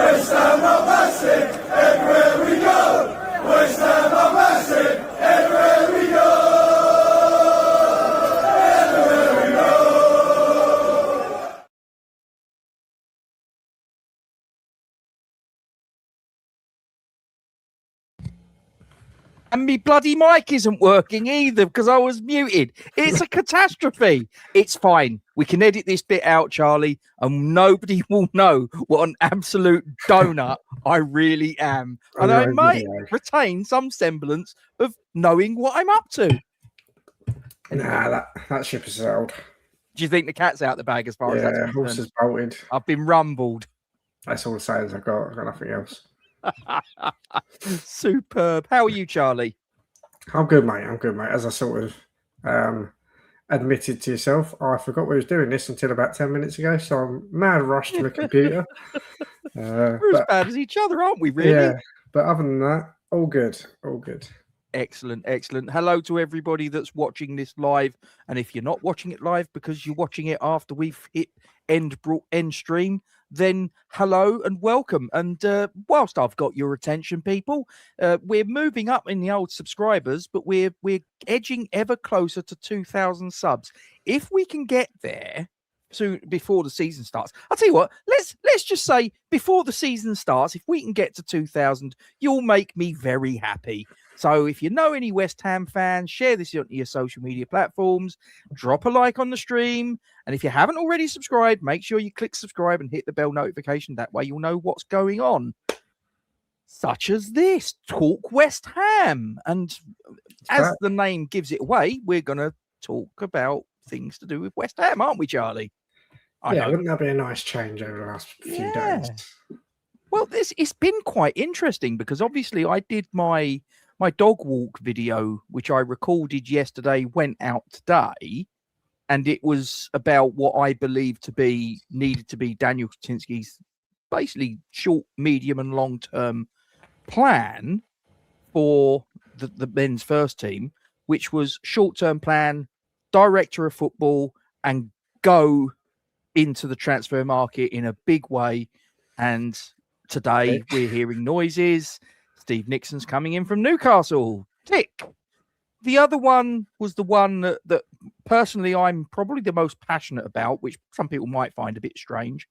West Ham are massive, everywhere we go. West Ham are massive, everywhere we go. Everywhere we go. And me bloody mic isn't working either because I was muted. It's a catastrophe. It's fine. We can edit this bit out, Charlie, and nobody will know what an absolute donut I really am. And I might retain some semblance of knowing what I'm up to. Nah, that ship is sailed. Do you think the cat's out the bag as far as that's concerned? Horse is bolted. I've been rumbled. That's all the sayings I've got nothing else. Superb. How are you, Charlie? I'm good, mate. As I sort of admitted to yourself, I forgot we was doing this until about 10 minutes ago, so I'm mad rushed to my computer. We're as bad as each other, aren't we, really? Yeah, but other than that, all good. Excellent. Hello to everybody that's watching this live. And if you're not watching it live because you're watching it after we've hit end stream, then hello and welcome. And whilst I've got your attention, people, we're moving up in the old subscribers, but we're edging ever closer to 2,000 subs. If we can get there soon before the season starts, I'll tell you what, let's just say before the season starts, if we can get to 2,000, you'll make me very happy. So if you know any West Ham fans, share this on your social media platforms, drop a like on the stream. And if you haven't already subscribed, make sure you click subscribe and hit the bell notification. That way you'll know what's going on. Such as this, Talk West Ham. And as the name gives it away, we're going to talk about things to do with West Ham, aren't we, Charlie? Wouldn't that be a nice change over the last few days? Well, it's been quite interesting because obviously I did my dog walk video, which I recorded yesterday, went out today, and it was about what I believe needed to be Daniel Křetínský's basically short, medium, and long-term plan for the men's first team, which was short-term plan, director of football, and go into the transfer market in a big way. And today we're hearing noises. Steve Nixon's coming in from Newcastle. Tick. The other one was the one that personally I'm probably the most passionate about, which some people might find a bit strange.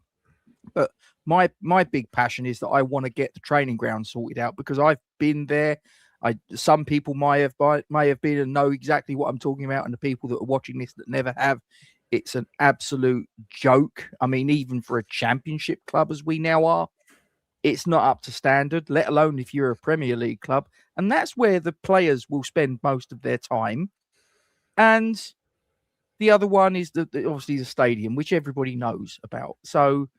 But my big passion is that I want to get the training ground sorted out because I've been there. Some people may have been and know exactly what I'm talking about, and the people that are watching this that never have, it's an absolute joke. I mean, even for a championship club as we now are, it's not up to standard, let alone if you're a Premier League club. And that's where the players will spend most of their time. And the other one is obviously the stadium, which everybody knows about. So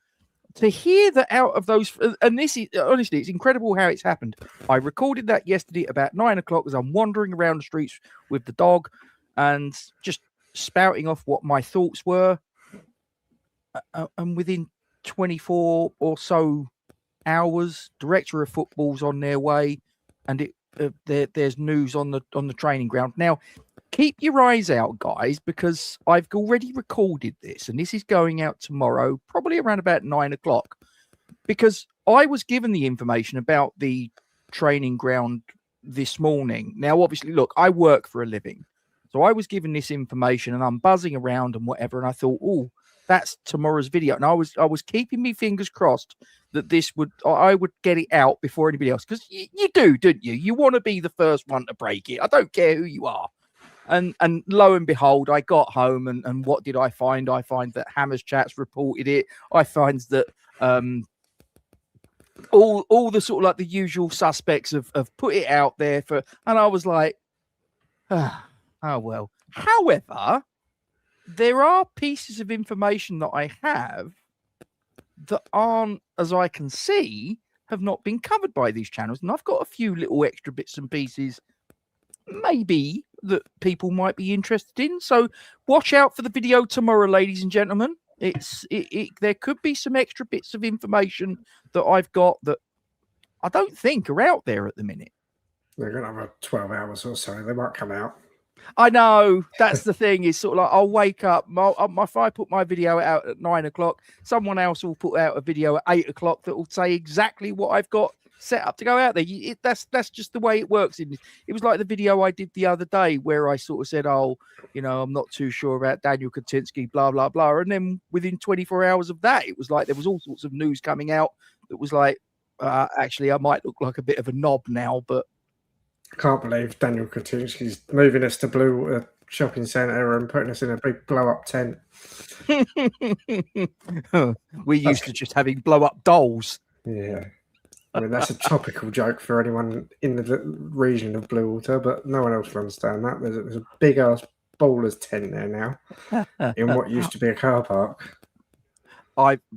to hear that out of those, and this is honestly, it's incredible how it's happened. I recorded that yesterday about 9 o'clock as I'm wandering around the streets with the dog and just spouting off what my thoughts were. And within 24 or so hours, director of football's on their way, and there's news on the training ground. Now, keep your eyes out, guys, because I've already recorded this, and this is going out tomorrow, probably around about 9 o'clock, because I was given the information about the training ground this morning. Now, obviously, look, I work for a living, so I was given this information, and I'm buzzing around and whatever, and I thought, oh, that's tomorrow's video, and I was keeping my fingers crossed that I would get it out before anybody else, because you do, don't you? You want to be the first one to break it. I don't care who you are. And lo and behold, I got home, and what did I find? I find that Hammers Chats reported it. I find that all the sort of like the usual suspects have put it out there and I was like, oh well. However, there are pieces of information that I have that aren't, as I can see, have not been covered by these channels. And I've got a few little extra bits and pieces maybe that people might be interested in. So watch out for the video tomorrow, ladies and gentlemen. There could be some extra bits of information that I've got that I don't think are out there at the minute. They're going to have 12 hours or so. They might come out. I know, that's the thing. It's sort of like I'll wake up. If I put my video out at 9 o'clock, someone else will put out a video at 8 o'clock that will say exactly what I've got set up to go out there. That's just the way it works. It was like the video I did the other day where I sort of said, "Oh, I'm not too sure about Daniel Křetínský, blah blah blah," and then within 24 hours of that, it was like there was all sorts of news coming out that was like, actually, I might look like a bit of a knob now, but. I can't believe Daniel Křetínský's moving us to Bluewater Shopping Centre and putting us in a big blow-up tent. We're used to just having blow-up dolls. Yeah. I mean, that's a topical joke for anyone in the region of Bluewater, but no one else will understand that. There's a big-ass bowler's tent there now in what used to be a car park.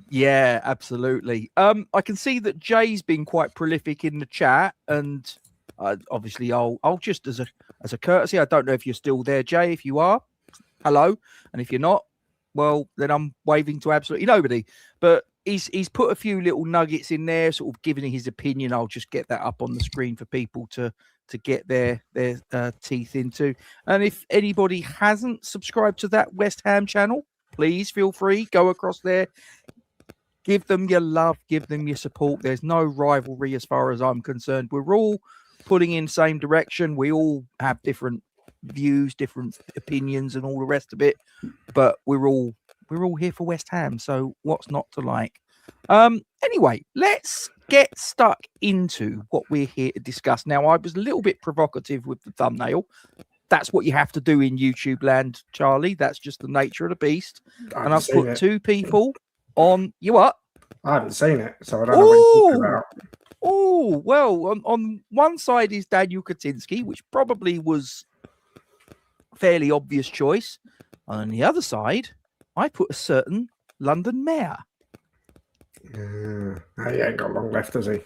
Yeah, absolutely. I can see that Jay's been quite prolific in the chat, and obviously I'll just as a courtesy, I don't know if you're still there, Jay. If you are, hello, and if you're not, well, then I'm waving to absolutely nobody. But he's put a few little nuggets in there, sort of giving his opinion. I'll just get that up on the screen for people to get their teeth into. And if anybody hasn't subscribed to that West Ham channel, please feel free, go across there, give them your love, give them your support. There's no rivalry as far as I'm concerned. We're all pulling in same direction. We all have different views, different opinions, and all the rest of it. But we're all here for West Ham. So what's not to like? Anyway, let's get stuck into what we're here to discuss. Now, I was a little bit provocative with the thumbnail. That's what you have to do in YouTube land, Charlie. That's just the nature of the beast. And I've put two people on. You what? I haven't seen it, so I don't know what you're talking about. Oh, well, on one side is Daniel Křetínský, which probably was a fairly obvious choice. And on the other side, I put a certain London mayor. He ain't got long left, has he?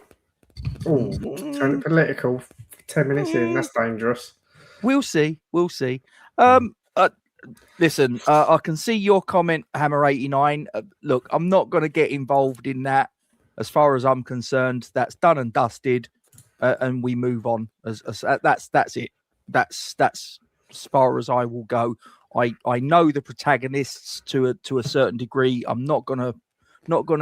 Oh, turn it political. 10 minutes in, that's dangerous. We'll see. We'll see. Listen, I can see your comment, Hammer89. Look, I'm not going to get involved in that. As far as I'm concerned, that's done and dusted, and we move on. That's it. That's as far as I will go. I know the protagonists to a certain degree. I'm not gonna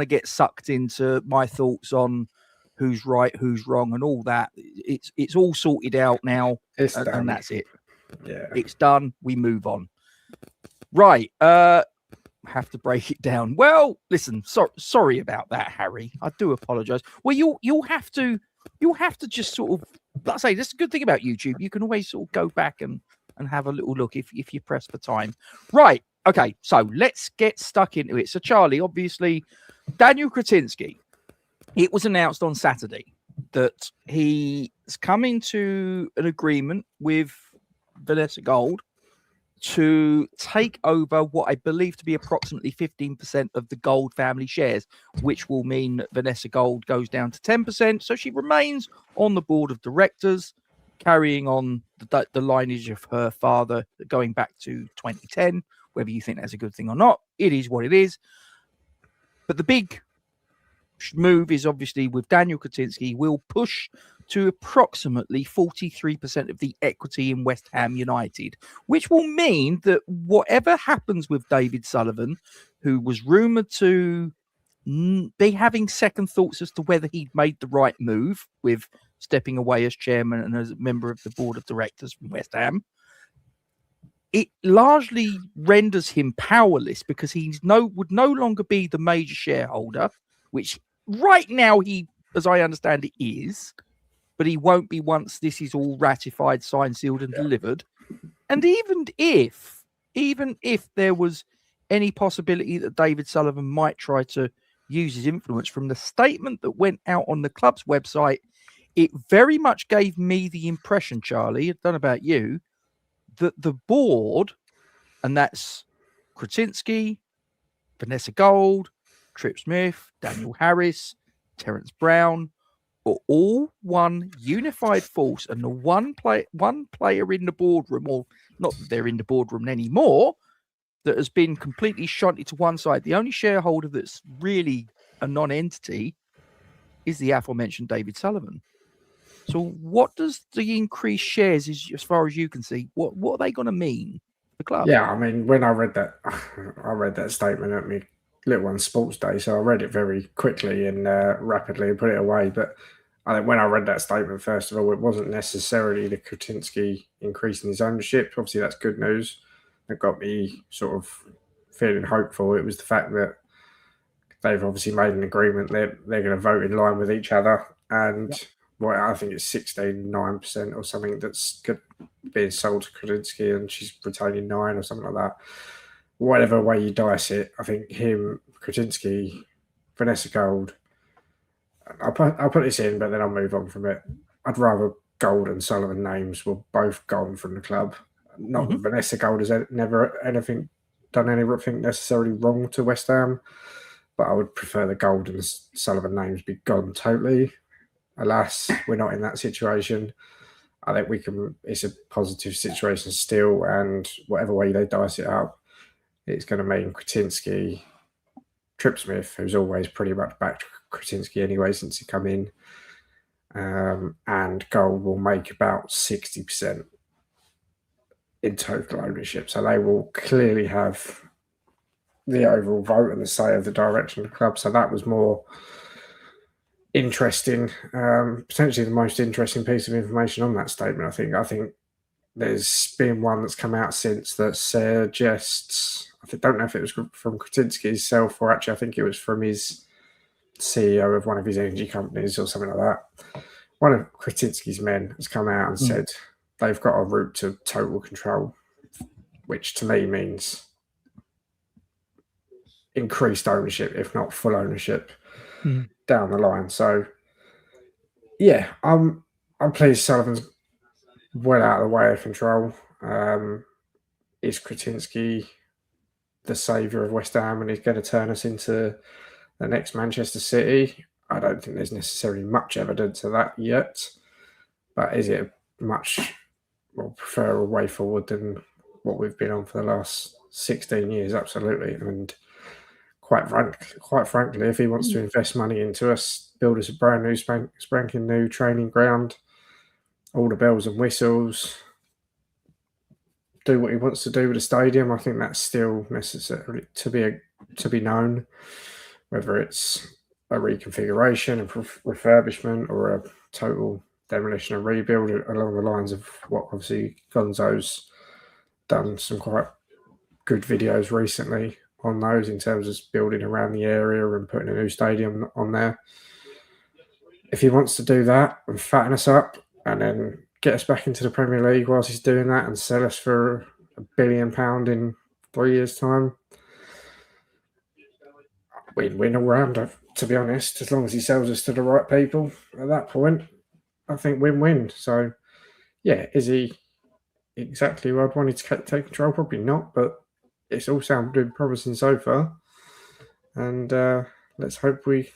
get sucked into my thoughts on who's right, who's wrong, and all that. It's all sorted out now, and that's it. Yeah, it's done. We move on. Right. Have to break it down. Well, listen, sorry about that, Harry. I do apologize. Well, you'll have to just sort of, like I say, that's a good thing about YouTube. You can always sort of go back and have a little look if you press for time. Right. Okay. So let's get stuck into it. So Charlie, obviously, Daniel Křetínský, it was announced on Saturday that he's coming to an agreement with Vanessa Gold to take over what I believe to be approximately 15% of the Gold family shares, which will mean that Vanessa Gold goes down to 10%. So she remains on the board of directors, carrying on the lineage of her father going back to 2010. Whether you think that's a good thing or not, it is what it is. But the big move is obviously with Daniel Křetínský will push to approximately 43% of the equity in West Ham United, which will mean that whatever happens with David Sullivan, who was rumoured to be having second thoughts as to whether he'd made the right move with stepping away as chairman and as a member of the board of directors from West Ham, it largely renders him powerless because would no longer be the major shareholder, which right now he, as I understand it, is. But he won't be once this is all ratified, signed, sealed, and delivered. And even if there was any possibility that David Sullivan might try to use his influence, from the statement that went out on the club's website, it very much gave me the impression, Charlie, I don't know about you, that the board, and that's Křetínský, Vanessa Gold, Trip Smith, Daniel Harris, Terence Brown, are all one unified force, and the one player in the boardroom, or not that they're in the boardroom anymore, that has been completely shunted to one side. The only shareholder that's really a non-entity is the aforementioned David Sullivan. So what does the increased shares, as far as you can see, what are they going to mean for the club? Yeah, I mean, when I read that statement at my little one sports day, so I read it very quickly and rapidly and put it away. But I think when I read that statement, first of all, it wasn't necessarily the Křetínský increasing his ownership. Obviously, that's good news. That got me sort of feeling hopeful. It was the fact that they've obviously made an agreement. They're going to vote in line with each other, and well, I think it's 16.9% or something that's being sold to Křetínský, and she's retaining 9 or something like that. Whatever way you dice it, I think him, Křetínský, Vanessa Gold. I'll put this in, but then I'll move on from it. I'd rather Gold and Sullivan names were both gone from the club. Not that Vanessa Gold has never done anything necessarily wrong to West Ham, but I would prefer the Gold and Sullivan names be gone totally. Alas, we're not in that situation. I think it's a positive situation still, and whatever way they dice it up, it's going to mean Křetínský, Tripsmith, who's always pretty much backed Křetínský anyway since he come in, and Gold will make about 60% in total ownership. So they will clearly have the overall vote and the say of the direction of the club. So that was more interesting, potentially the most interesting piece of information on that statement. I think there's been one that's come out since that suggests, I don't know if it was from Křetínský himself, or actually I think it was from his CEO of one of his energy companies or something like that. One of Křetínský's men has come out and said they've got a route to total control, which to me means increased ownership, if not full ownership, down the line. So, yeah, I'm pleased Sullivan's well out of the way of control. Is Křetínský the saviour of West Ham and he's going to turn us into the next Manchester City? I don't think there's necessarily much evidence of that yet. But is it a much more preferable way forward than what we've been on for the last 16 years? Absolutely. And quite frankly, if he wants to invest money into us, build us a brand new, spanking new training ground, all the bells and whistles, do what he wants to do with the stadium, I think that's still necessary to be known. Whether it's a reconfiguration, a refurbishment, or a total demolition and rebuild along the lines of what obviously Gonzo's done some quite good videos recently on those in terms of building around the area and putting a new stadium on there. If he wants to do that and fatten us up and then get us back into the Premier League whilst he's doing that and sell us for £1 billion in 3 years' time, win all round, to be honest. As long as he sells us to the right people at that point, I think win-win. So, yeah, is he exactly who I'd wanted to take control? Probably not, but it's all sounded promising so far. And let's hope we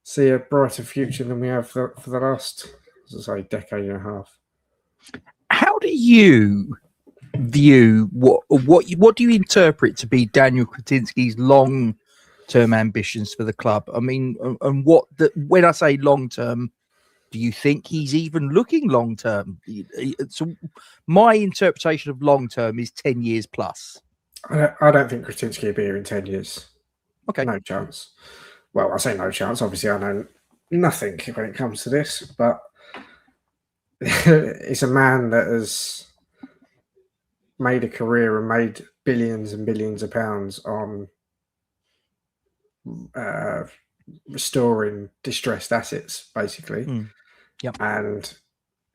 see a brighter future than we have for the last, as I say, decade and a half. How do you view what do you interpret to be Daniel Křetínský's long-term ambitions for the club? I mean, and when I say long-term, do you think he's even looking long-term? So my interpretation of long-term is 10 years plus. I don't think Křetínský will be here in 10 years. Okay. No chance. Well, I say no chance. Obviously, I know nothing when it comes to this, but it's a man that has made a career and made billions and billions of pounds on restoring distressed assets, basically. Yep. And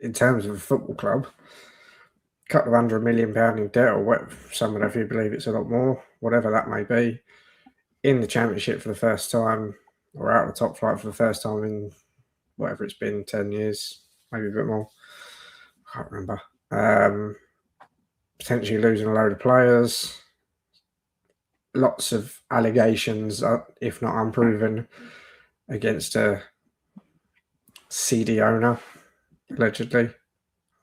in terms of a football club, a couple of £100 million in debt, or what, some of you believe it's a lot more, whatever that may be, in the Championship for the first time, or out of the top flight for the first time in whatever it's been, 10 years, maybe a bit more. I can't remember. Potentially losing a load of players. Lots of allegations, if not unproven, against a seedy owner, allegedly. I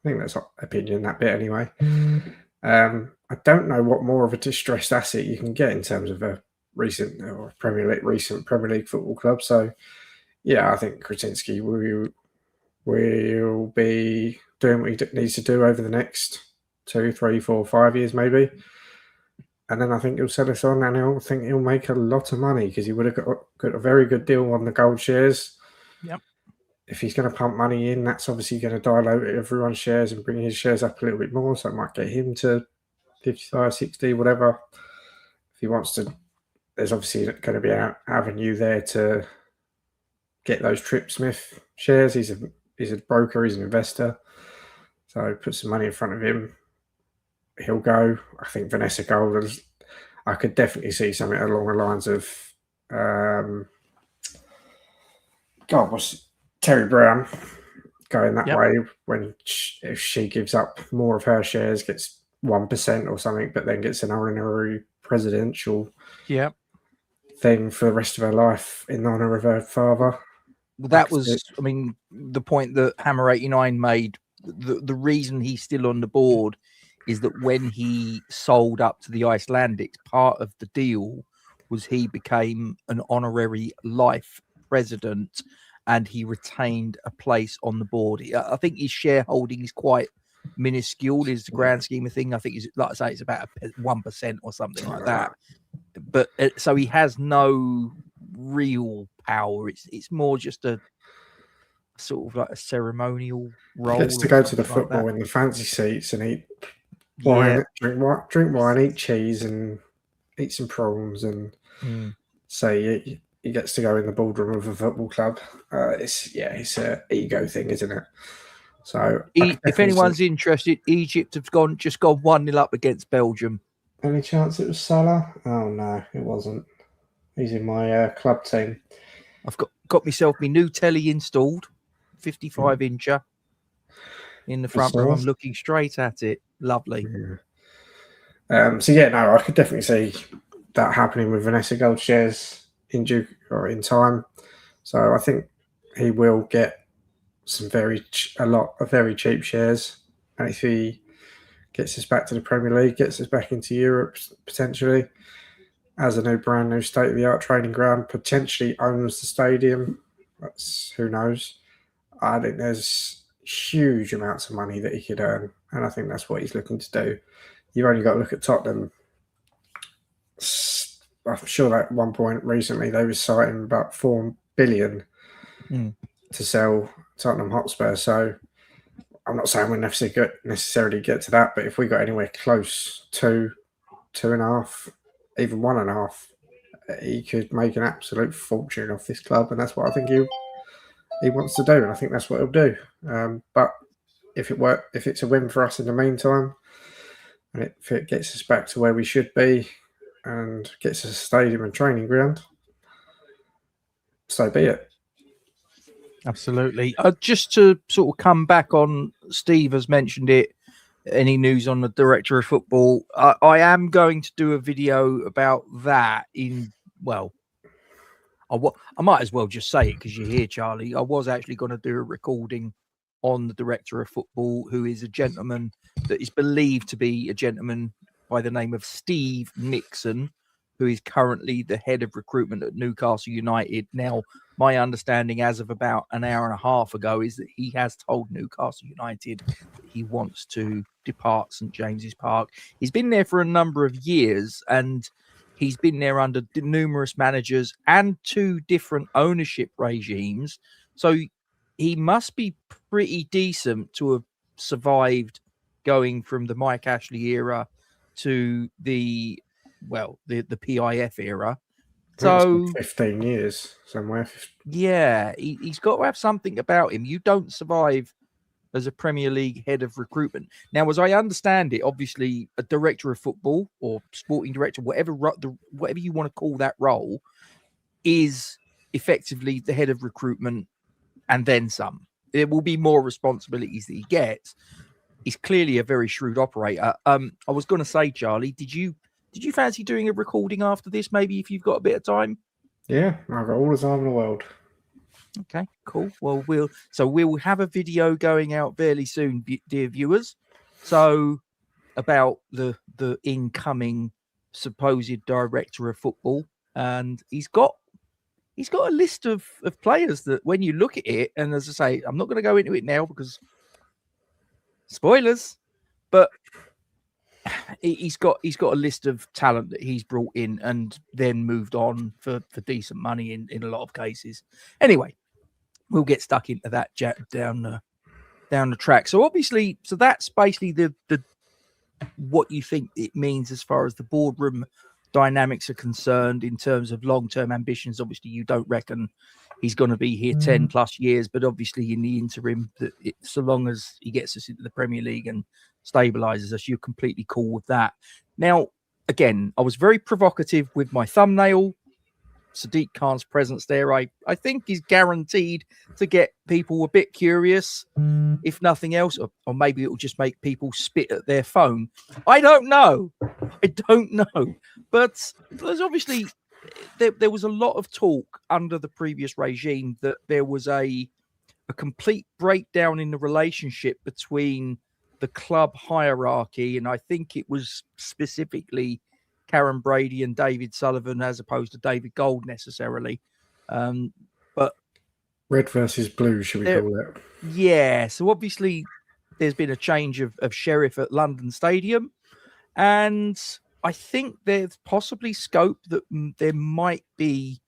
think that's opinion, that bit anyway. I don't know what more of a distressed asset you can get in terms of a recent Premier League football club. So, yeah, I think Křetínský will be doing what he needs to do over the next 2, 3, 4, 5 years, maybe. And then I think he'll sell us on, and I think he'll make a lot of money because he would have got a very good deal on the gold shares. Yep. If he's going to pump money in, that's obviously going to dilute everyone's shares and bring his shares up a little bit more. So it might get him to 55, 60, whatever. If he wants to, there's obviously going to be an avenue there to get those Trip Smith shares. He's a broker, he's an investor. So put some money in front of him. He'll go. I think Vanessa Gold, I could definitely see something along the lines of what's Terry Brown going that way when if she gives up more of her shares, gets 1% or something, but then gets an honorary presidential thing for the rest of her life in honor of her father. Well, that was, I mean, the point that Hammer 89 made. The reason he's still on the board is that when he sold up to the Icelandics, part of the deal was he became an honorary life president and he retained a place on the board. I think his shareholding is quite minuscule is the grand scheme of thing. I think it's, like I say, it's about 1% or something like that. But so he has no real power. It's more just a sort of like a ceremonial role. He gets to go to the football in the fancy seats and eat wine, drink wine, eat cheese, and eat some prawns, and say he gets to go in the boardroom of a football club. It's a ego thing, isn't it? So if anyone's interested, Egypt have just gone 1-0 up against Belgium. Any chance it was Salah? Oh no, it wasn't. He's in my club team. I've got myself my new telly installed, 55-incher in the front room. I'm looking straight at it. Lovely. I could definitely see that happening with Vanessa Gold shares in time. So I think he will get a lot of very cheap shares, and if he gets us back to the Premier League, gets us back into Europe potentially as a brand new state-of-the-art training ground, potentially owns the stadium. That's who knows. I think there's huge amounts of money that he could earn, and I think that's what he's looking to do. You've only got to look at Tottenham. I'm sure that at one point recently they were citing about $4 billion to sell Tottenham Hotspur. So I'm not saying we necessarily get to that, but if we got anywhere close to 2.5, even 1.5, he could make an absolute fortune off this club, and that's what I think he wants to do, and I think that's what he'll do. But if it's a win for us in the meantime, and if it gets us back to where we should be and gets us a stadium and training ground, so be it. Absolutely. Just to sort of come back on, Steve has mentioned it. Any news on the director of football? I am going to do a video about that I might as well just say it because you're here, Charlie. I was actually going to do a recording on the director of football, who is a gentleman that is believed to be a gentleman by the name of Steve Nixon, who is currently the head of recruitment at Newcastle United. Now, my understanding as of about an hour and a half ago is that he has told Newcastle United that he wants to depart St James's Park. He's been there for a number of years, and he's been there under numerous managers and 2 different ownership regimes. So he must be pretty decent to have survived going from the Mike Ashley era to the PIF era. So 15 years somewhere. Yeah, he's got to have something about him. You don't survive as a Premier League head of recruitment. Now, as I understand it, obviously a director of football or sporting director, whatever you want to call that role, is effectively the head of recruitment and then some. There will be more responsibilities that he gets. He's clearly a very shrewd operator. I was going to say, Charlie, did you fancy doing a recording after this? Maybe if you've got a bit of time. Yeah, I've got all the time in the world. Okay, cool. Well, we'll have a video going out fairly soon, dear viewers. So about the incoming supposed director of football, and he's got he's got a list of players that when you look at it, and as I say, I'm not going to go into it now because spoilers, but he's got a list of talent that he's brought in and then moved on for decent money in a lot of cases. Anyway, we'll get stuck into that down the track. So obviously, that's basically the what you think it means as far as the boardroom dynamics are concerned in terms of long-term ambitions. Obviously, you don't reckon he's going to be here 10 plus years, but obviously in the interim, so long as he gets us into the Premier League and stabilizes us, you're completely cool with that. Now, again, I was very provocative with my thumbnail. Sadiq Khan's presence there, I think, is guaranteed to get people a bit curious, if nothing else, or maybe it will just make people spit at their phone. I don't know. But there's obviously there was a lot of talk under the previous regime that there was a complete breakdown in the relationship between the club hierarchy, and I think it was specifically Karen Brady and David Sullivan as opposed to David Gold necessarily. But red versus blue, should we call it? Yeah. So obviously there's been a change of sheriff at London Stadium. And I think there's possibly scope that there might be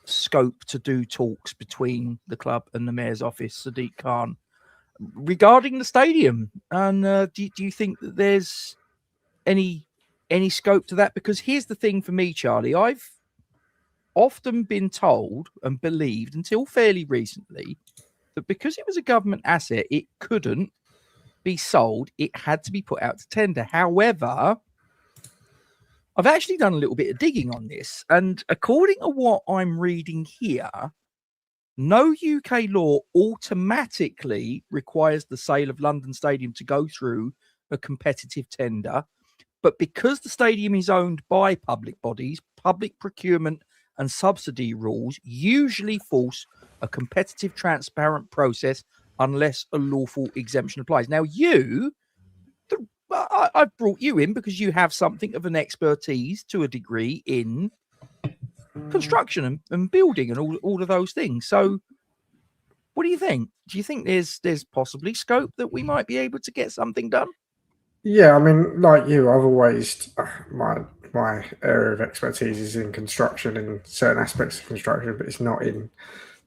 scope to do talks between the club and the mayor's office, Sadiq Khan, regarding the stadium. And do you think that there's any scope to that? Because here's the thing for me, Charlie. I've often been told and believed until fairly recently that because it was a government asset, it couldn't be sold. It had to be put out to tender. However, I've actually done a little bit of digging on this, and according to what I'm reading here, no UK law automatically requires the sale of London Stadium to go through a competitive tender. But because the stadium is owned by public bodies, public procurement and subsidy rules usually force a competitive, transparent process unless a lawful exemption applies. Now, I've brought you in because you have something of an expertise to a degree in construction and building and all of those things. So what do you think? Do you think there's possibly scope that we might be able to get something done? Yeah, I mean, like you, I've always my area of expertise is in construction and certain aspects of construction, but it's not in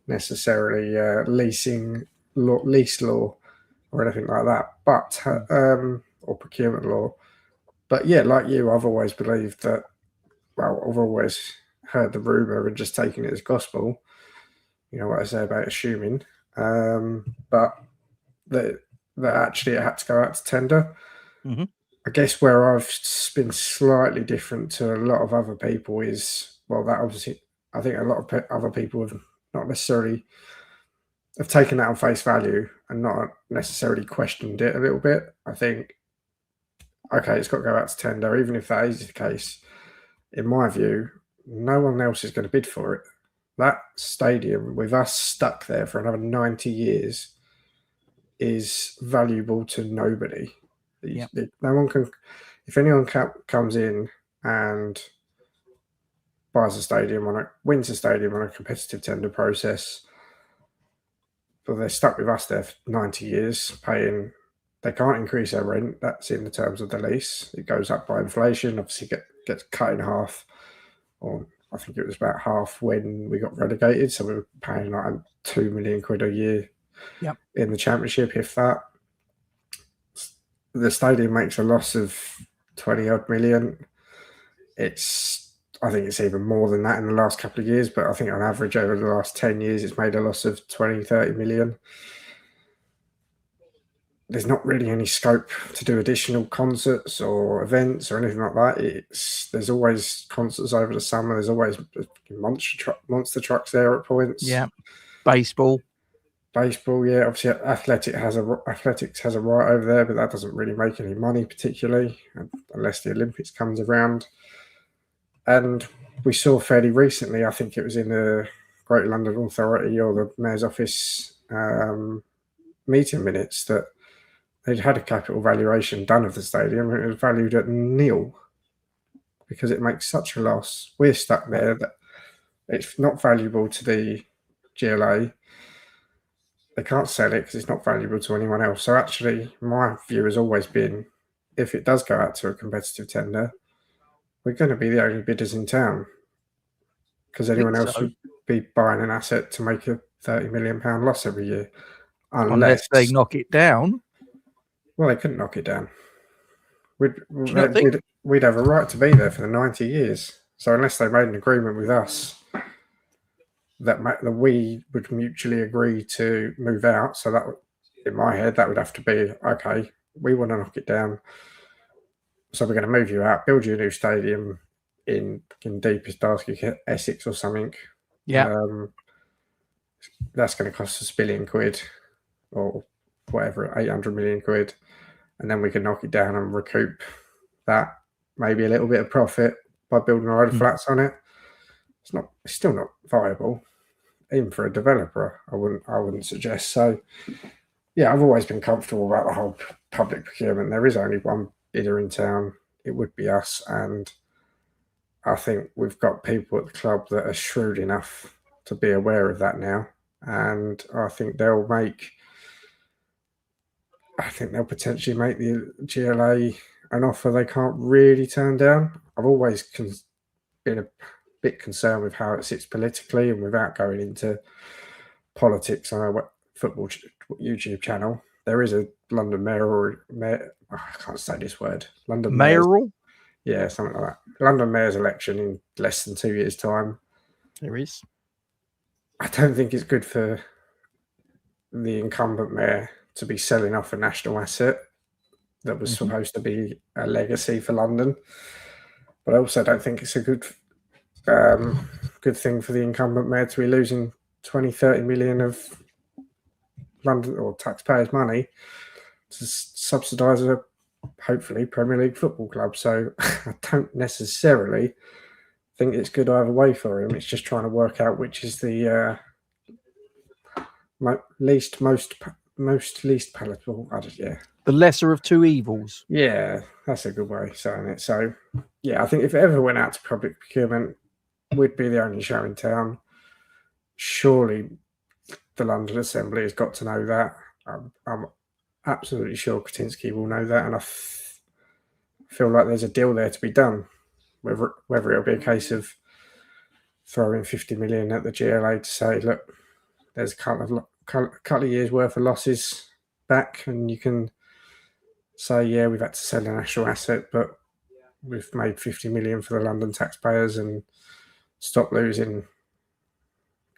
necessarily lease law or anything like that, but or procurement law. But yeah, like you, I've always believed that. Well, I've always heard the rumor and just taken it as gospel. You know what I say about assuming, but that actually it had to go out to tender. Mm-hmm. I guess where I've been slightly different to a lot of other people is, well, that obviously, I think a lot of other people have not necessarily have taken that on face value and not necessarily questioned it a little bit. I think, okay, it's got to go out to tender, even if that is the case. In my view, no one else is going to bid for it. That stadium, with us stuck there for another 90 years, is valuable to nobody. Yep. No one can, if anyone comes in and buys a stadium wins a stadium on a competitive tender process, but they're stuck with us there for 90 years paying. They can't increase their rent. That's in the terms of the lease. It goes up by inflation. Obviously, gets cut in half, or I think it was about half when we got relegated. So we were paying like £2 million a year in the Championship, if that. The stadium makes a loss of 20 odd million. I think it's even more than that in the last couple of years, but I think on average over the last 10 years, it's made a loss of 20, 30 million. There's not really any scope to do additional concerts or events or anything like that. There's always concerts over the summer. There's always monster trucks there at points. Yeah, baseball, yeah. Obviously, athletics has a right over there, but that doesn't really make any money particularly unless the Olympics comes around. And we saw fairly recently, I think it was in the Greater London Authority or the Mayor's Office meeting minutes, that they'd had a capital valuation done of the stadium and it was valued at nil because it makes such a loss. We're stuck there that It's not valuable to the GLA. They can't sell it because it's not valuable to anyone else. So actually, my view has always been, if it does go out to a competitive tender, we're going to be the only bidders in town, because anyone else would be buying an asset to make a £30 million loss every year. Unless they knock it down. Well, they couldn't knock it down. We'd We'd have a right to be there for the 90 years. So unless they made an agreement with us that we would mutually agree to move out, so that, in my head, that would have to be, okay, we want to knock it down, so we're going to move you out, build you a new stadium in deepest, darkest Essex or something. Yeah. That's going to cost us £1 billion or whatever, 800 million quid, and then we can knock it down and recoup that, maybe a little bit of profit by building a load of flats on it. It's still not viable, even for a developer. I wouldn't suggest. So yeah, I've always been comfortable about the whole public procurement. There is only one bidder in town. It would be us, and I think we've got people at the club that are shrewd enough to be aware of that now, and I think they'll potentially make the GLA an offer they can't really turn down. I've always been a bit concerned with how it sits politically, and without going into politics on our football YouTube channel, there is a London Mayor, I can't say this word. London Mayoral? Yeah, something like that. London Mayor's election in less than 2 years' time. There is. I don't think it's good for the incumbent mayor to be selling off a national asset that was supposed to be a legacy for London. But I also don't think it's a good thing for the incumbent mayor to be losing 20-30 million of London or taxpayers' money to subsidise a hopefully Premier League football club. So I don't necessarily think it's good either way for him. It's just trying to work out which is the least palatable. The lesser of two evils. Yeah, that's a good way of saying it. So yeah, I think if it ever went out to public procurement, we'd be the only show in town. Surely the London Assembly has got to know that. I'm absolutely sure Křetínský will know that, and I feel like there's a deal there to be done. Whether it'll be a case of throwing 50 million at the GLA to say, look, there's a couple of years worth of losses back, and you can say, yeah, we've had to sell a national asset, but we've made 50 million for the London taxpayers and stop losing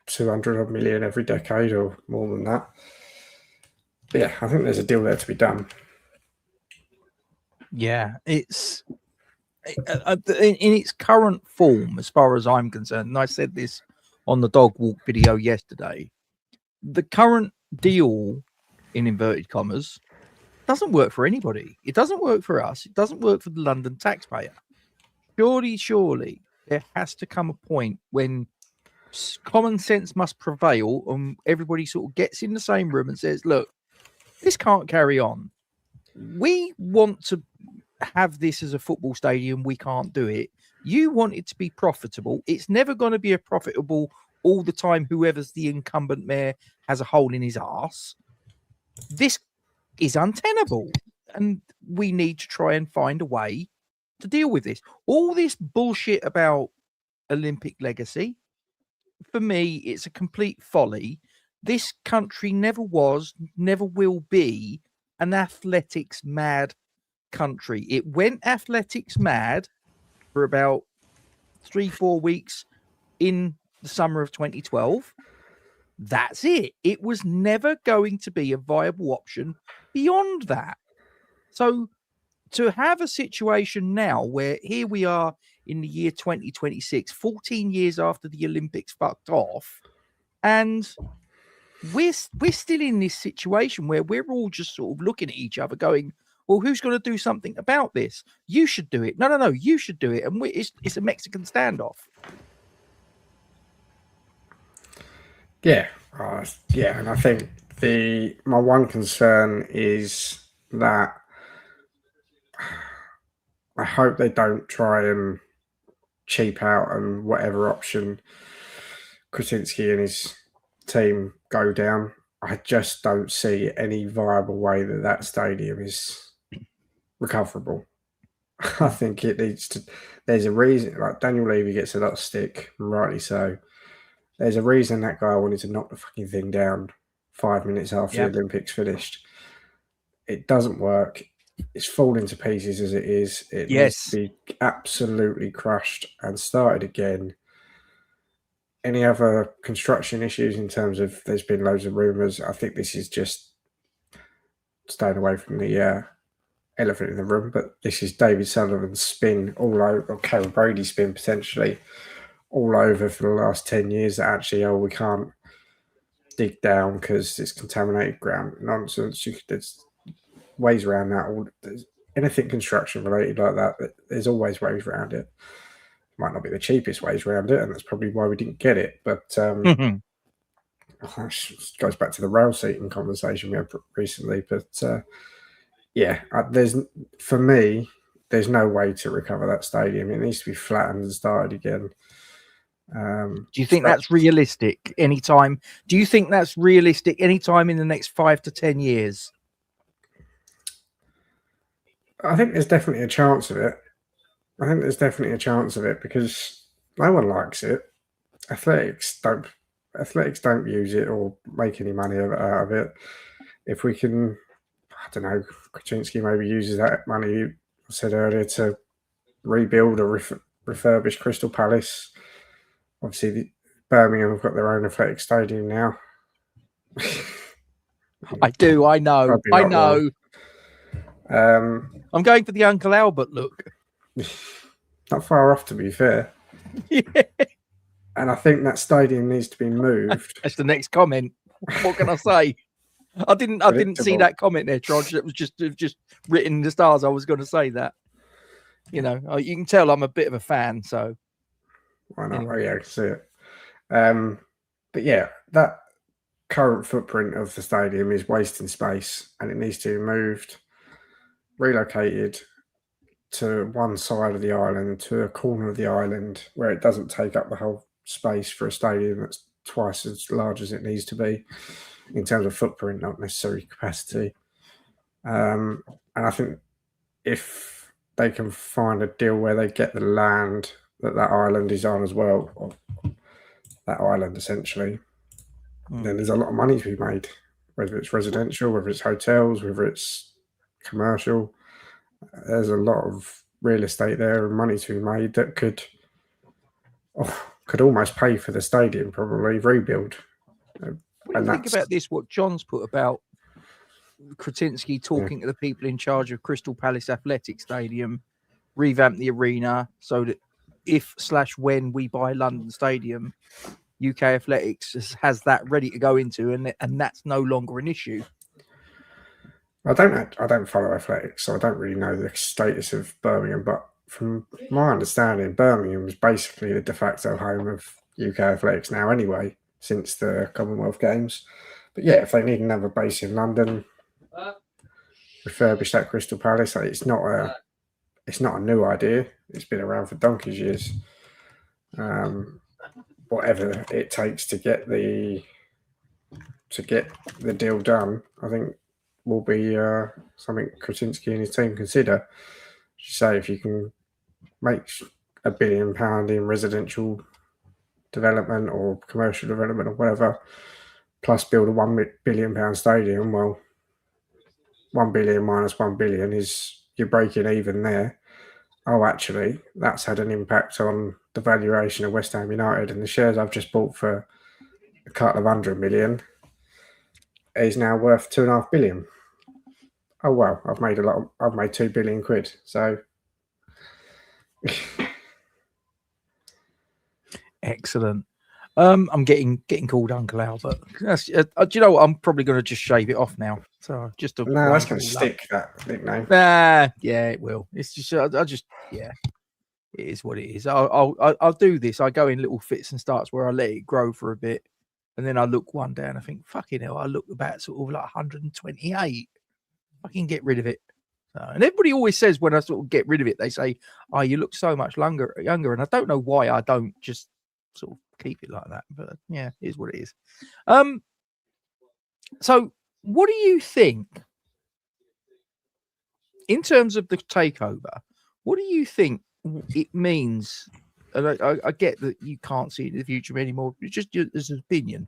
200 million every decade or more than that. But yeah, I think there's a deal there to be done. Yeah, it's in its current form, as far as I'm concerned, and I said this on the dog walk video yesterday, the current deal, in inverted commas, doesn't work for anybody. It doesn't work for us. It doesn't work for the London taxpayer. Surely, there has to come a point when common sense must prevail and everybody sort of gets in the same room and says, look, this can't carry on. We want to have this as a football stadium. We can't do it. You want it to be profitable. It's never going to be a profitable all the time. Whoever's the incumbent mayor has a hole in his arse. This is untenable, and we need to try and find a way to deal with this. All this bullshit about Olympic legacy, for me, it's a complete folly. This country never was, never will be an athletics mad country. It went athletics mad for about 3-4 weeks in the summer of 2012. That's it. It was never going to be a viable option beyond that. So to have a situation now where here we are in the year 2026, 14 years after the Olympics fucked off, and we're still in this situation where we're all just sort of looking at each other going, well, who's going to do something about this? You should do it. No, you should do it. And it's a Mexican standoff. Yeah, and I think my one concern is that I hope they don't try and cheap out on whatever option Křetínský and his team go down, I just don't see any viable way that stadium is recoverable. I think it needs to. There's a reason. Like Daniel Levy gets a lot of stick, rightly so. There's a reason that guy wanted to knock the fucking thing down 5 minutes after the Olympics finished. It doesn't work. It's falling to pieces as it is. It needs to be absolutely crushed and started again. Any other construction issues in terms of there's been loads of rumours? I think this is just staying away from the elephant in the room. But this is David Sullivan's spin all over, or Karen Brady's spin potentially all over for the last 10 years. That actually, we can't dig down because it's contaminated ground. Nonsense. There's ways around that. Anything construction related like that, there's always ways around it. Might not be the cheapest ways around it, and that's probably why we didn't get it. But it goes back to the rail seating conversation we had recently. But for me, there's no way to recover that stadium. It needs to be flattened and started again. Do you think that's realistic anytime? Do you think that's realistic anytime in the next 5 to 10 years? I think there's definitely a chance of it. Because no one likes it. Athletics don't use it or make any money out of it. If we can, I don't know, Křetínský maybe uses that money, I said earlier, to rebuild or refurbish Crystal Palace. Obviously, Birmingham have got their own athletic stadium now. I do. I know. I'm going for the Uncle Albert look. Not far off, to be fair. Yeah. And I think that stadium needs to be moved. That's the next comment. What can I say? I didn't see that comment there, Trodge. It was just written in the stars. I was going to say that. You know, you can tell I'm a bit of a fan, so. Why not? Anyway. Oh, yeah, I can see it. But yeah, that current footprint of the stadium is wasting space, and it needs to be moved, relocated to one side of the island, to a corner of the island, where it doesn't take up the whole space for a stadium that's twice as large as it needs to be in terms of footprint, not necessarily capacity. And I think if they can find a deal where they get the land that island is on as well, or that island essentially, then there's a lot of money to be made, whether it's residential, whether it's hotels, whether it's commercial. There's a lot of real estate there and money to be made that could almost pay for the stadium, probably rebuild. What do you think about this? What John's put about Křetínský talking to the people in charge of Crystal Palace Athletic Stadium, revamp the arena so that if/when we buy London Stadium, UK Athletics has that ready to go into, and that's no longer an issue. I don't follow athletics, so I don't really know the status of Birmingham. But from my understanding, Birmingham is basically the de facto home of UK athletics now, anyway, since the Commonwealth Games. But yeah, if they need another base in London, refurbish that Crystal Palace. It's not a new idea. It's been around for donkey's years. Whatever it takes to get the deal done, I think will be something Křetínský and his team consider. Say if you can make £1 billion in residential development or commercial development or whatever, plus build a £1 billion stadium, well, 1 billion minus 1 billion is you're breaking even there. Oh, actually, that's had an impact on the valuation of West Ham United, and the shares I've just bought for a couple of 100 million is now worth 2.5 billion. Oh well, I've made 2 billion quid. So excellent. I'm getting called Uncle Albert. Do you know what? I'm probably going to just shave it off now. So just to no, that's going to stick that nickname. Yeah, it will. It's just it is what it is. I'll do this. I go in little fits and starts where I let it grow for a bit, and then I look one day and I think, fucking hell, I look about sort of like 128. I can get rid of it. And everybody always says when I sort of get rid of it, they say, "Oh, you look so much younger." And I don't know why I don't just sort of keep it like that. But yeah, it is what it is. So what do you think in terms of the takeover? What do you think it means? And I get that you can't see it in the future anymore. It's just as an opinion.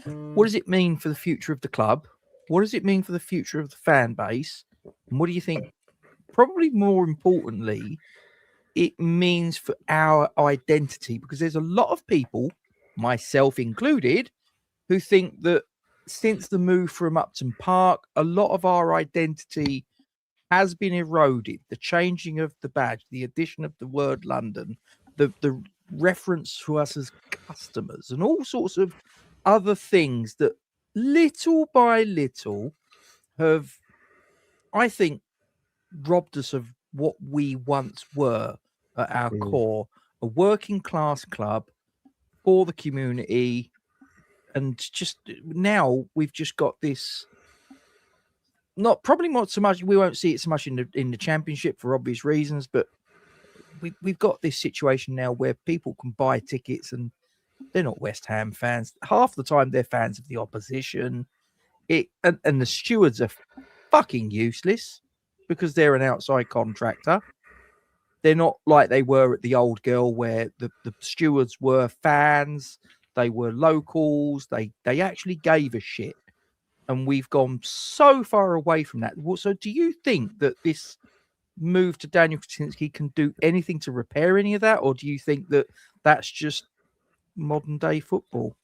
What does it mean for the future of the club? What does it mean for the future of the fan base? And what do you think, probably more importantly, it means for our identity? Because there's a lot of people, myself included, who think that since the move from Upton Park, a lot of our identity has been eroded. The changing of the badge, the addition of the word London, the reference to us as customers, and all sorts of other things that little by little have, I think, robbed us of what we once were at our core, a working class club for the community. And just now we've just got this, probably not so much, we won't see it so much in the championship for obvious reasons, but we've got this situation now where people can buy tickets and they're not West Ham fans. Half the time they're fans of the opposition. And the stewards are fucking useless because they're an outside contractor. They're not like they were at the Old Girl where the stewards were fans. They were locals. They actually gave a shit. And we've gone so far away from that. So do you think that this move to Daniel Křetínský can do anything to repair any of that? Or do you think that that's just modern day football?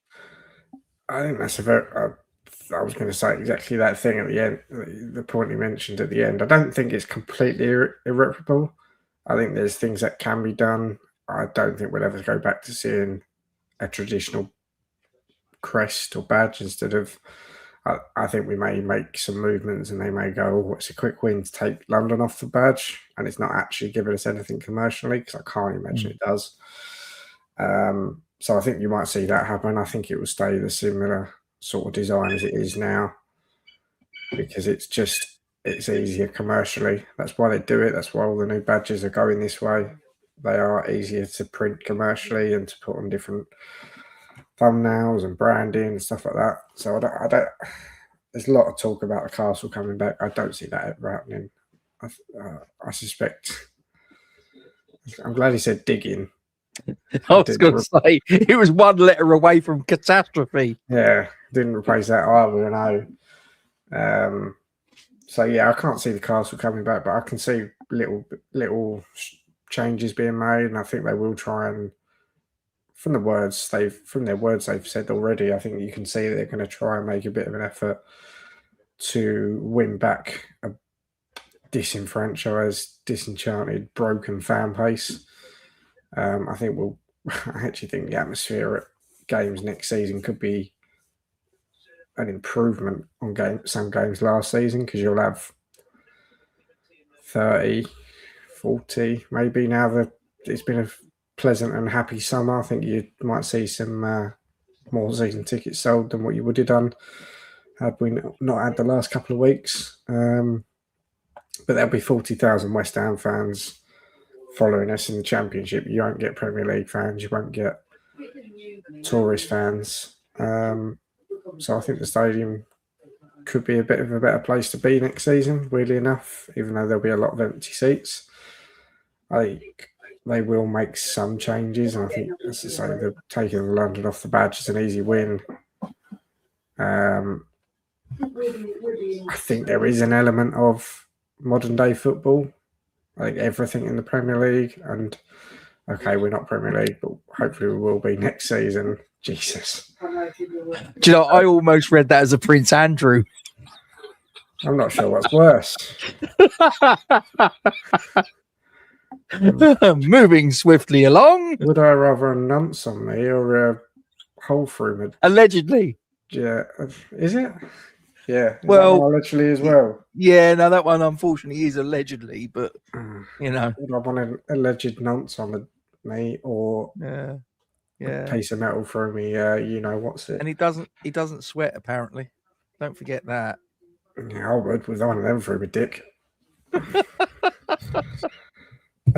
I think that's I was going to say exactly that thing at the end, the point you mentioned at the end. I don't think it's completely irreparable. I think there's things that can be done. I don't think we'll ever go back to seeing a traditional crest or badge instead of, I think we may make some movements and they may go, oh, it's a quick win to take London off the badge, and it's not actually giving us anything commercially, because I can't imagine it does. So I think you might see that happen. I think it will stay the similar sort of design as it is now, because it's easier commercially. That's why they do it. That's why all the new badges are going this way. They are easier to print commercially and to put on different thumbnails and branding and stuff like that. So I don't. There's a lot of talk about the castle coming back. I don't see that ever happening. I suspect. I'm glad he said digging. I was going to say it was one letter away from catastrophe. Yeah, didn't replace that either. No. So yeah, I can't see the castle coming back, but I can see little changes being made, and I think they will try and. From their words they've said already, I think you can see they're going to try and make a bit of an effort to win back a disenfranchised, disenchanted, broken fan base. I actually think the atmosphere at games next season could be an improvement on some games last season, because you'll have 30, 40, maybe now that it's been a pleasant and happy summer. I think you might see some more season tickets sold than what you would have done had we not had the last couple of weeks. But there'll be 40,000 West Ham fans following us in the Championship. You won't get Premier League fans. You won't get tourist fans. So I think the stadium could be a bit of a better place to be next season, weirdly enough, even though there'll be a lot of empty seats. I think they will make some changes, and I think, as I say, they're taking London off the badge is an easy win. I think there is an element of modern day football. I think everything in the Premier League, and okay, we're not Premier League, but hopefully we will be next season. Jesus. Do you know, I almost read that as a Prince Andrew. I'm not sure what's worse. Moving swiftly along. Would I rather a nunce on me or a hole through me? Allegedly. Yeah. Is it? Yeah. Well, allegedly as well. Yeah, no, that one unfortunately is allegedly, but you know. Would I want an alleged nonce on me or a piece of metal through me? You know what's it? And he doesn't sweat apparently. Don't forget that. Yeah, I would with one of them through my dick.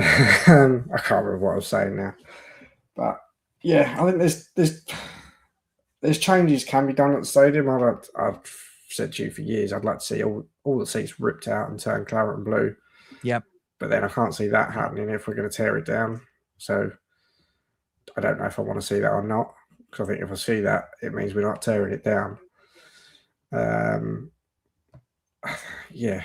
I can't remember what I was saying now, but Yeah, I think there's changes can be done at the stadium. I've said to you for years, I'd like to see all the seats ripped out and turned claret and blue. Yeah. But then I can't see that happening if we're going to tear it down. So I don't know if I want to see that or not. Because I think if I see that, it means we're not tearing it down. Yeah.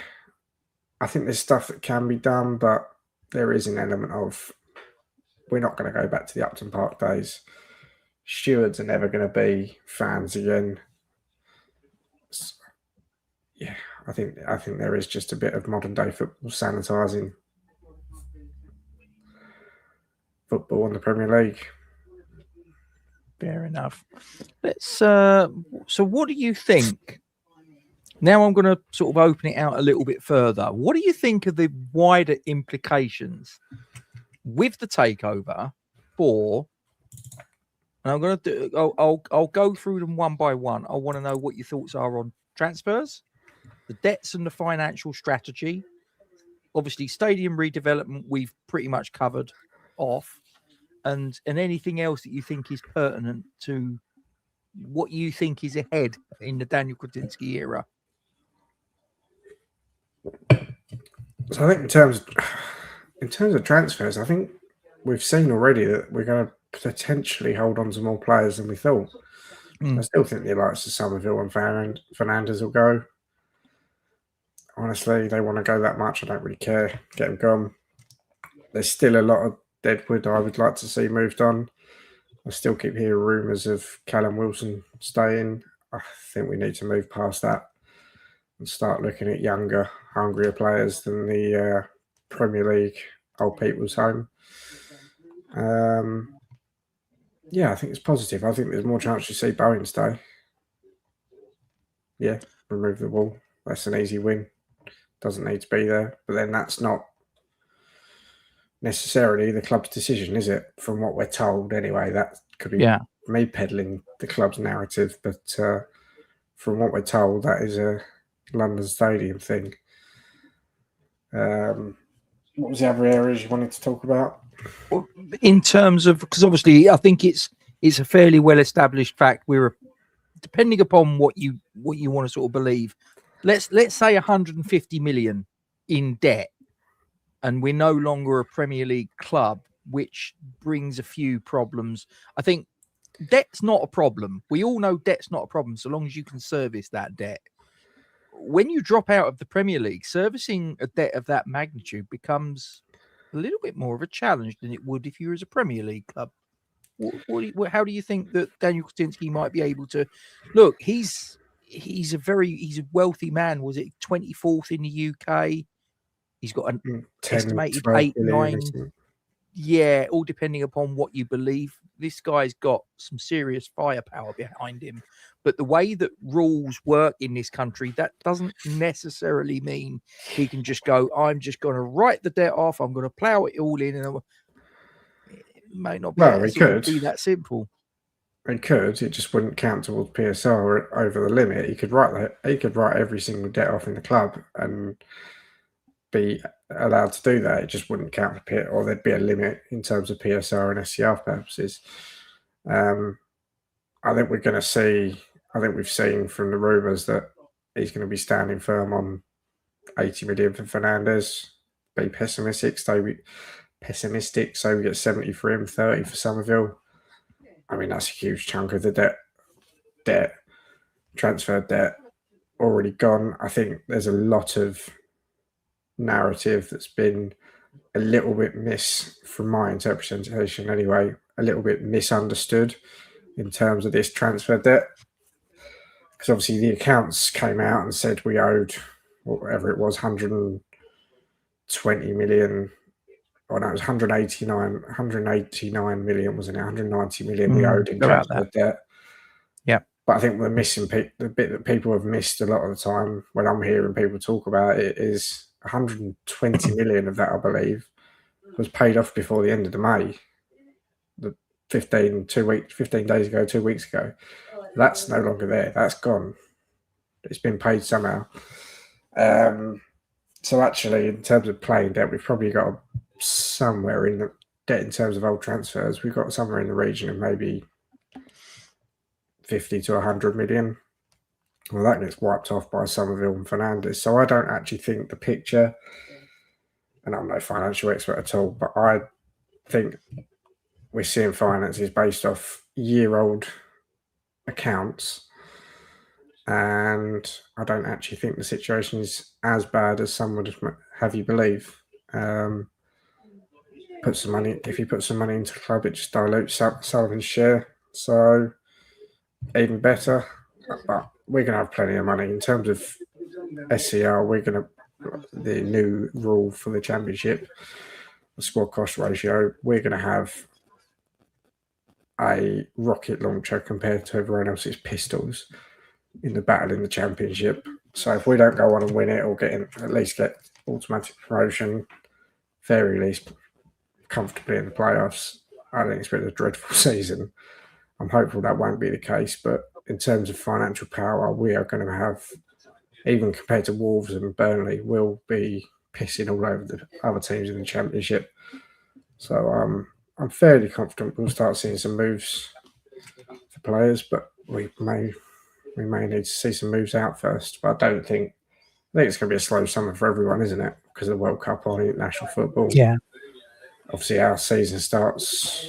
I think there's stuff that can be done, but there is an element of we're not going to go back to the Upton Park days. Stewards are never going to be fans again. Yeah, I think there is just a bit of modern day football sanitising football in the Premier League. Fair enough. Let's. So, what do you think? Now, I'm going to sort of open it out a little bit further. What do you think of the wider implications with the takeover for? And I'm going to do. I'll go through them one by one. I want to know what your thoughts are on transfers, the debts, and the financial strategy. Obviously, stadium redevelopment we've pretty much covered off. And anything else that you think is pertinent to what you think is ahead in the Daniel Křetínský era? So I think in terms of transfers, I think we've seen already that we're going to potentially hold on to more players than we thought. I still think the likes of Somerville and Fernandes will go. Honestly, they want to go that much. I don't really care. Get them gone. There's still a lot of deadwood I would like to see moved on. I still keep hearing rumours of Callum Wilson staying. I think we need to move past that and start looking at younger, hungrier players than the Premier League old people's home. Yeah, I think it's positive. I think there's more chance you see Bowen stay. Yeah, remove the wall. That's an easy win. Doesn't need to be there. But then that's not necessarily the club's decision, is it? From what we're told, anyway. That could be me peddling the club's narrative, but from what we're told, that is a London Stadium thing. What was the other areas you wanted to talk about? In terms of, because obviously I think it's a fairly well established fact. We're, depending upon what you want to sort of believe, let's say 150 million in debt, and we're no longer a Premier League club, which brings a few problems. I think debt's not a problem. We all know debt's not a problem so long as you can service that debt. When you drop out of the Premier League, servicing a debt of that magnitude becomes a little bit more of a challenge than it would if you were as a Premier League club. How do you think that Daniel Křetínský might be able to look? He's a wealthy man. Was it 24th in the UK? He's got an 10, estimated 12 8, 9. Yeah, all depending upon what you believe. This guy's got some serious firepower behind him. But the way that rules work in this country, that doesn't necessarily mean he can just go, I'm just going to write the debt off. I'm going to plough it all in. And it may not be, be that simple. He could. It just wouldn't count towards PSR over the limit. He could write every single debt off in the club and be allowed to do that. It just wouldn't count for PSR, or there'd be a limit in terms of PSR and SCR purposes. I think we're going to see. I think we've seen from the rumours that he's going to be standing firm on 80 million for Fernandes. Be pessimistic, so we get 70 for him, 30 for Somerville. I mean, that's a huge chunk of the debt, transfer debt already gone. I think there's a lot of narrative that's been a little bit from my interpretation anyway, a little bit misunderstood in terms of this transfer debt. Because obviously the accounts came out and said we owed whatever it was, 120 million. Oh no, it was 189 million, wasn't it? 190 million we owed in transfer debt. Yeah. But I think we're missing the bit that people have missed a lot of the time when I'm hearing people talk about it is 120 million of that, I believe, was paid off before the end of the May. The 15 days ago, 2 weeks ago. That's no longer there. That's gone. It's been paid somehow. So actually, in terms of playing debt, we've probably got somewhere in debt in terms of old transfers, we've got somewhere in the region of maybe 50 to 100 million. Well, that gets wiped off by Somerville and Fernandes. So I don't actually think the picture, and I'm no financial expert at all, but I think we're seeing finances based off year-old accounts. And I don't actually think the situation is as bad as some would have you believe. Put some money. If you put some money into the club, it just dilutes Sullivan's share. So even better. But we're going to have plenty of money in terms of SCR. We're going to the new rule for the championship, the squad cost ratio. We're going to have a rocket launcher compared to everyone else's pistols in the battle in the championship. So if we don't go on and win it or at least get automatic promotion, very least comfortably in the playoffs, I think it's been a dreadful season. I'm hopeful that won't be the case, but in terms of financial power, we are going to have, even compared to Wolves and Burnley, we'll be pissing all over the other teams in the championship. So I'm fairly confident we'll start seeing some moves for players, but we may need to see some moves out first. But I think it's going to be a slow summer for everyone, isn't it? Because of the World Cup on international football. Yeah. Obviously, our season starts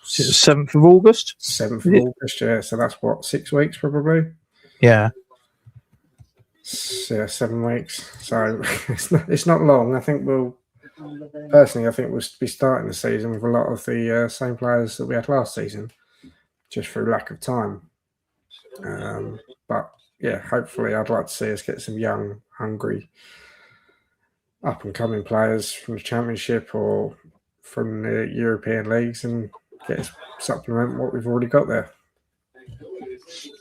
7th of August. 7th of August, yeah. So that's what, 6 weeks probably? Yeah. Yeah, 7 weeks. So it's not long. I think we'll be starting the season with a lot of the same players that we had last season, just through lack of time. But yeah, hopefully I'd like to see us get some young, hungry, up-and-coming players from the Championship or from the European leagues and supplement what we've already got there.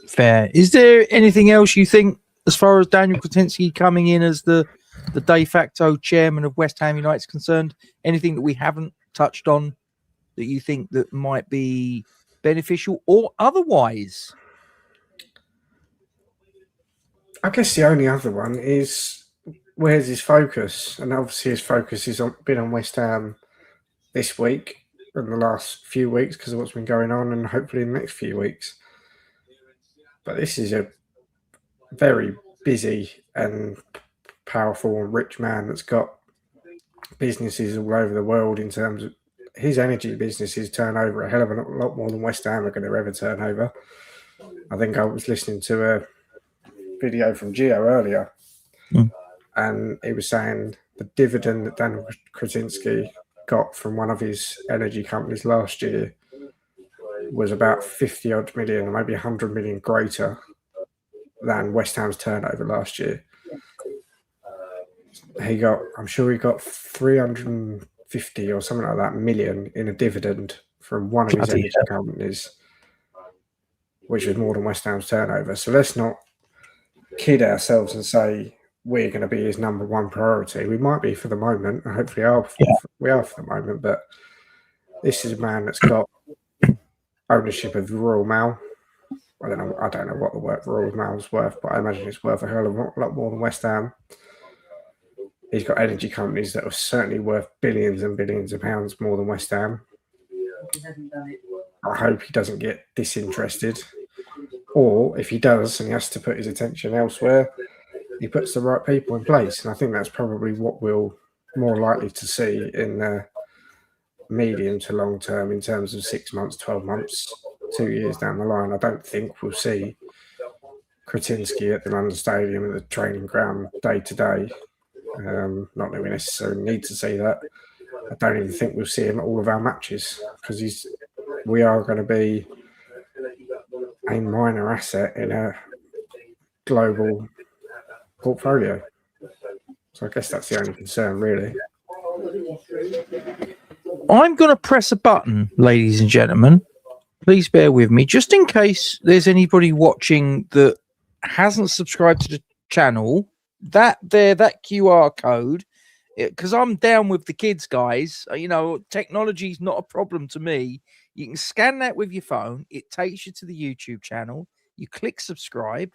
Fair. Is there anything else you think, as far as Daniel Křetínský coming in as the de facto chairman of West Ham United is concerned, anything that we haven't touched on that you think that might be beneficial or otherwise? I guess the only other one is, where's his focus? And obviously his focus has been on West Ham this week and the last few weeks because of what's been going on, and hopefully in the next few weeks. But this is a very busy and powerful and rich man that's got businesses all over the world. In terms of his energy businesses turn over a hell of a lot more than West Ham are going to ever turn over. I think I was listening to a video from Gio earlier, and he was saying the dividend that Daniel Křetínský got from one of his energy companies last year was about 50 odd million, or maybe 100 million greater than West Ham's turnover last year. I'm sure he got 350 or something like that million in a dividend from one of his energy companies, which was more than West Ham's turnover. So let's not kid ourselves and say we're going to be his number one priority. We might be for the moment, and hopefully we are for the moment, but this is a man that's got ownership of the Royal Mail. I don't know what the Royal Mail's worth, but I imagine it's worth a hell of a lot more than West Ham. He's got energy companies that are certainly worth billions and billions of pounds more than West Ham. I hope he doesn't get disinterested. Or if he does and he has to put his attention elsewhere, he puts the right people in place. And I think that's probably what we'll more likely to see in the medium to long term, in terms of 6 months, 12 months, 2 years down the line. I don't think we'll see Křetínský at the London Stadium at the training ground day to day. Not that we necessarily need to see that. I don't even think we'll see him at all of our matches, because we are going to be a minor asset in a global portfolio. So I guess that's the only concern, really. I'm going to press a button, ladies and gentlemen. Please bear with me, just in case there's anybody watching that hasn't subscribed to the channel. That QR code, because I'm down with the kids, guys. Technology's not a problem to me. You can scan that with your phone. It takes you to the YouTube channel. You click subscribe,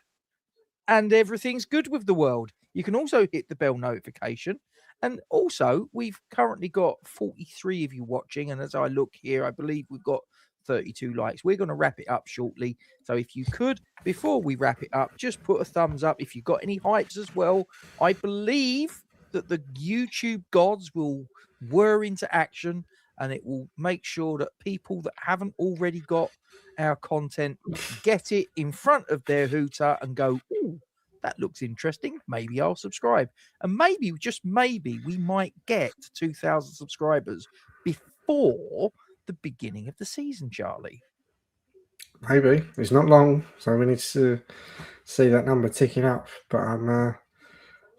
and everything's good with the world. You can also hit the bell notification, And also, we've currently got 43 of you watching. And as I look here, I believe we've got 32 likes. We're going to wrap it up shortly. So if you could, before we wrap it up, just put a thumbs up. If you've got any hypes as well, I believe that the YouTube gods will whir into action, and it will make sure that people that haven't already got our content get it in front of their hooter and go, ooh, that looks interesting. Maybe I'll subscribe. And maybe, just maybe, we might get 2,000 subscribers before the beginning of the season, Charlie. Maybe. It's not long, so we need to see that number ticking up. But I'm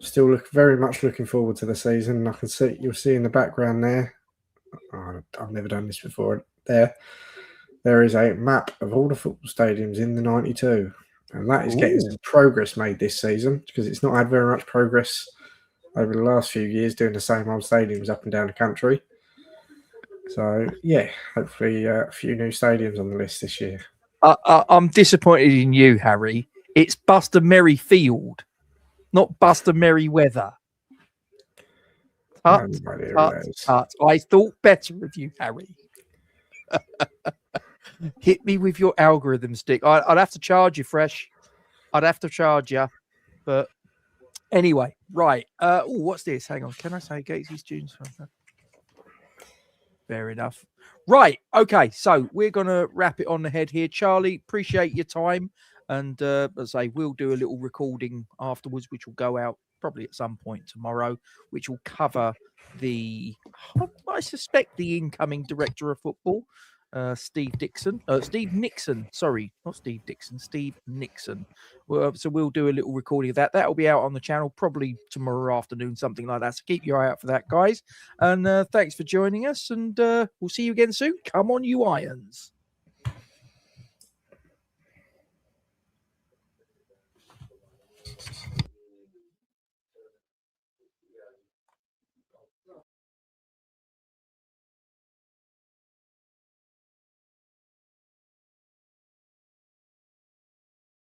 still very much looking forward to the season. I can see, you'll see in the background there, I've never done this before, there is a map of all the football stadiums in the 92. And that is getting some progress made this season, because it's not had very much progress over the last few years doing the same old stadiums up and down the country. So, yeah, hopefully a few new stadiums on the list this year. I'm disappointed in you, Harry. It's Buster Merryfield, not Buster Merryweather. I thought better of you, Harry. Hit me with your algorithm stick. I'd have to charge you, Fresh. I'd have to charge you. But anyway, right. What's this? Hang on. Can I say Gates's tunes? Fair enough. Right. Okay. So we're going to wrap it on the head here. Charlie, appreciate your time. And as I say, we'll do a little recording afterwards, which will go out probably at some point tomorrow, which will cover I suspect the incoming director of football, Steve Nixon. Sorry, not Steve Dixon, Steve Nixon. So we'll do a little recording of that. That'll be out on the channel probably tomorrow afternoon, something like that. So keep your eye out for that, guys. And thanks for joining us. And we'll see you again soon. Come on, you Irons.